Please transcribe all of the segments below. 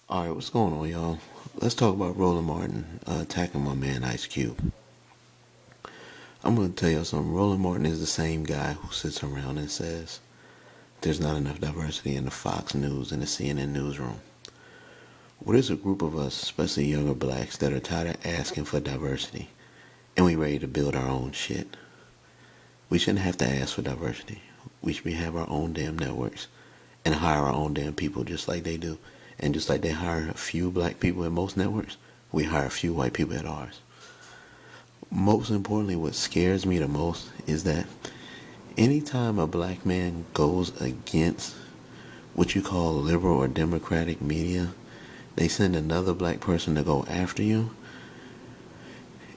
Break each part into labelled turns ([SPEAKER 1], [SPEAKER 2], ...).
[SPEAKER 1] Alright, what's going on, y'all? Let's talk about Roland Martin attacking my man Ice Cube. I'm going to tell y'all something. Roland Martin is the same guy who sits around and says there's not enough diversity in the Fox News and the CNN newsroom. Well, there's a group of us, especially younger blacks, that are tired of asking for diversity, and we ready to build our own shit. We shouldn't have to ask for diversity. We should have our own damn networks and hire our own damn people just like they do. And just like they hire a few black people at most networks, we hire a few white people at ours. Most importantly, what scares me the most is that anytime a black man goes against what you call liberal or democratic media, they send another black person to go after you.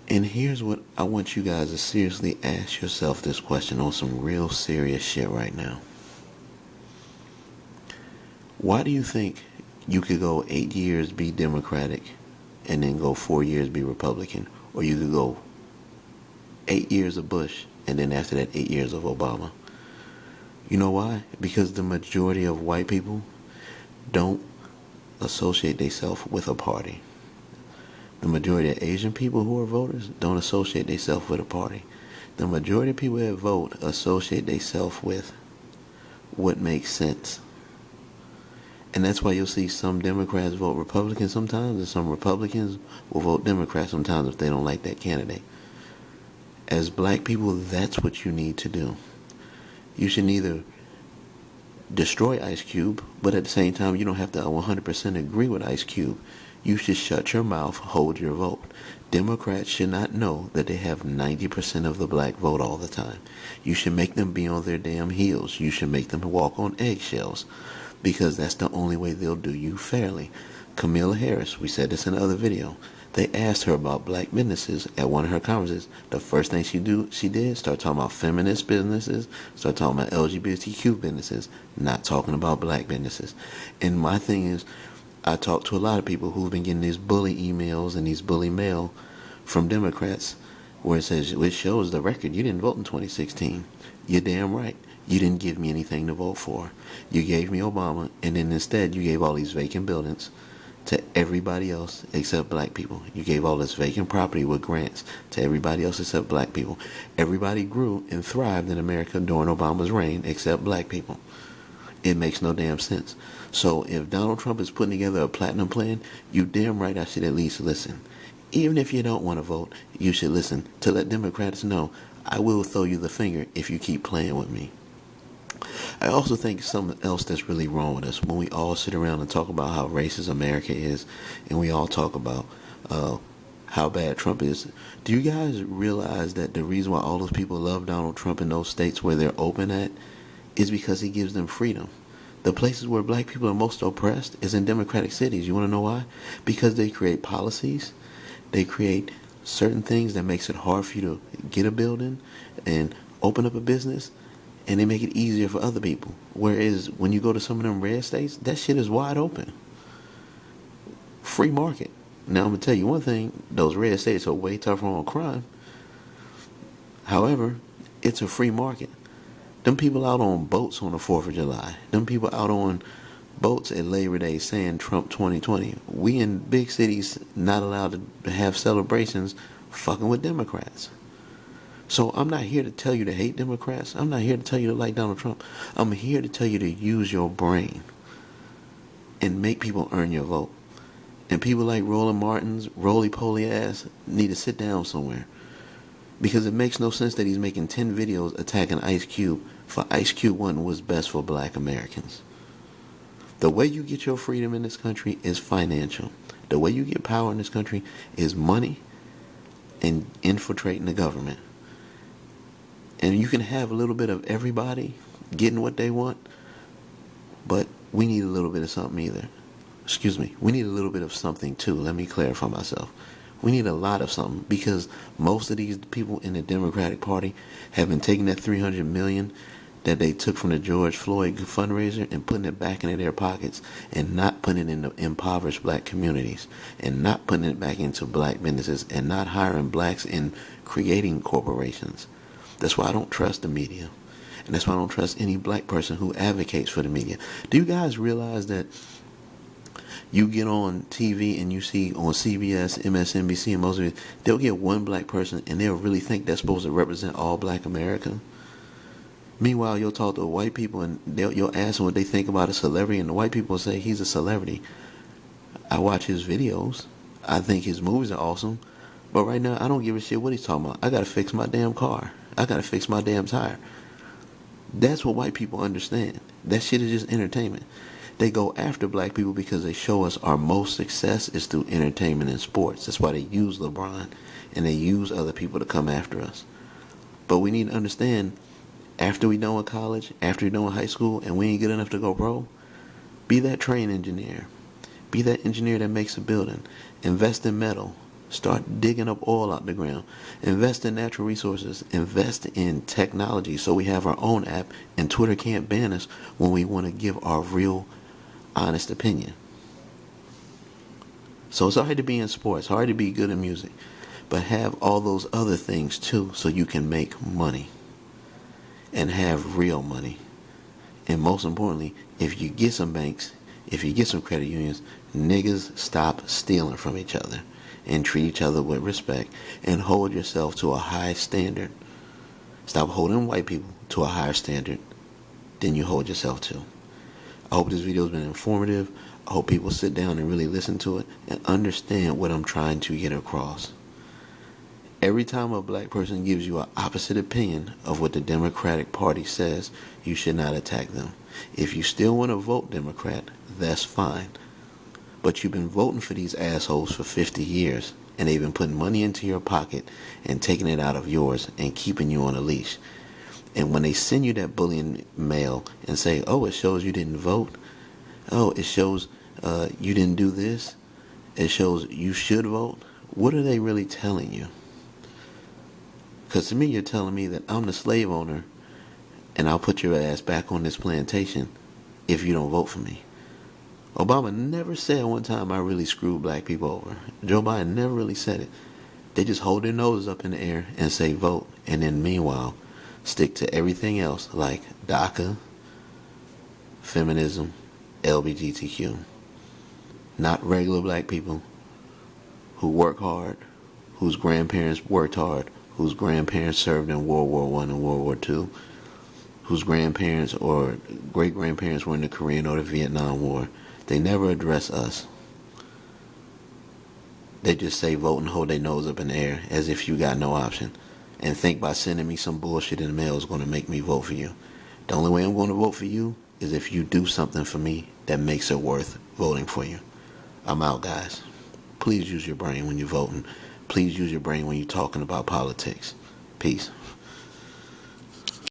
[SPEAKER 1] And here's what I want you guys to seriously ask yourself this question on some real serious shit right now. Why do you think you could go 8 years be Democratic and then go 4 years be Republican? Or you could go 8 years of Bush and then after that 8 years of Obama. You know why? Because the majority of white people don't associate themselves with a party. The majority of Asian people who are voters don't associate themselves with a party. The majority of people that vote associate themselves with what makes sense. And that's why you'll see some Democrats vote Republican sometimes, and some Republicans will vote Democrat sometimes if they don't like that candidate. As black people, that's what you need to do. You should neither destroy Ice Cube, but at the same time, you don't have to 100% agree with Ice Cube. You should shut your mouth, hold your vote. Democrats should not know that they have 90% of the black vote all the time. You should make them be on their damn heels. You should make them walk on eggshells, because that's the only way they'll do you fairly. Kamala Harris, we said this in another video, they asked her about black businesses at one of her conferences. The first thing she did, start talking about feminist businesses, start talking about LGBTQ businesses, not talking about black businesses. And my thing is, I talk to a lot of people who've been getting these bully emails and these bully mail from Democrats where it says, it shows the record, you didn't vote in 2016. You're damn right. You didn't give me anything to vote for. You gave me Obama, and then instead you gave all these vacant buildings to everybody else except black people. You gave all this vacant property with grants to everybody else except black people. Everybody grew and thrived in America during Obama's reign except black people. It makes no damn sense. So if Donald Trump is putting together a platinum plan, you damn right I should at least listen. Even if you don't want to vote, you should listen to let Democrats know I will throw you the finger if you keep playing with me. I also think something else that's really wrong with us when we all sit around and talk about how racist America is, and we all talk about how bad Trump is. Do you guys realize that the reason why all those people love Donald Trump in those states where they're open at is because he gives them freedom? The places where black people are most oppressed is in democratic cities. You want to know why? Because they create policies, they create certain things that makes it hard for you to get a building and open up a business, and they make it easier for other people. Whereas when you go to some of them red states, that shit is wide open. Free market. Now I'm going to tell you one thing, those red states are way tougher on crime. However, it's a free market. Them people out on boats on the 4th of July. Them people out on boats at Labor Day saying Trump 2020. We in big cities not allowed to have celebrations fucking with Democrats. So I'm not here to tell you to hate Democrats. I'm not here to tell you to like Donald Trump. I'm here to tell you to use your brain and make people earn your vote. And people like Roland Martin's roly-poly ass need to sit down somewhere. Because it makes no sense that he's making 10 videos attacking Ice Cube for Ice Cube wanting what's best for black Americans. The way you get your freedom in this country is financial. The way you get power in this country is money and infiltrating the government. And you can have a little bit of everybody getting what they want, but we need a little bit of something either. We need a little bit of something too. Let me clarify myself. We need a lot of something, because most of these people in the Democratic Party have been taking that $300 million that they took from the George Floyd fundraiser and putting it back into their pockets, and not putting it in the impoverished black communities, and not putting it back into black businesses, and not hiring blacks in creating corporations. That's why I don't trust the media. And that's why I don't trust any black person who advocates for the media. Do you guys realize that You get on TV and you see on CBS, MSNBC, and most of it, they'll get one black person and they'll really think that's supposed to represent all black America. Meanwhile, you'll talk to white people and you'll ask them what they think about a celebrity, and the white people say he's a celebrity. I watch his videos. I think his movies are awesome. But right now, I don't give a shit what he's talking about. I gotta fix my damn car. I gotta fix my damn tire. That's what white people understand. That shit is just entertainment. They go after black people because they show us our most success is through entertainment and sports. That's why they use LeBron and they use other people to come after us. But we need to understand, after we done with college, after we done with high school, and we ain't good enough to go pro, be that train engineer. Be that engineer that makes a building. Invest in metal. Start digging up oil out the ground. Invest in natural resources. Invest in technology so we have our own app and Twitter can't ban us when we want to give our real, honest opinion. So it's hard to be in sports, hard to be good in music, but have all those other things too so you can make money and have real money. And most importantly, if you get some banks, if you get some credit unions, niggas stop stealing from each other and treat each other with respect and hold yourself to a high standard. Stop holding white people to a higher standard than you hold yourself to. I hope this video has been informative. I hope people sit down and really listen to it and understand what I'm trying to get across. Every time a black person gives you an opposite opinion of what the Democratic Party says, you should not attack them. If you still want to vote Democrat, that's fine. But you've been voting for these assholes for 50 years, and they've been putting money into your pocket and taking it out of yours and keeping you on a leash. And when they send you that bullying mail and say, oh, it shows you didn't vote. Oh, it shows you didn't do this. It shows you should vote. What are they really telling you? Because to me, you're telling me that I'm the slave owner and I'll put your ass back on this plantation if you don't vote for me. Obama never said one time I really screwed black people over. Joe Biden never really said it. They just hold their noses up in the air and say vote, and then meanwhile stick to everything else like DACA, feminism, LGBTQ. Not regular black people who work hard, whose grandparents worked hard, whose grandparents served in World War I and World War II, whose grandparents or great-grandparents were in the Korean or the Vietnam War. They never address us. They just say vote and hold their nose up in the air as if you got no option, and think by sending me some bullshit in the mail is going to make me vote for you. The only way I'm going to vote for you is if you do something for me that makes it worth voting for you. I'm out, guys. Please use your brain when you're voting. Please use your brain when you're talking about politics. Peace.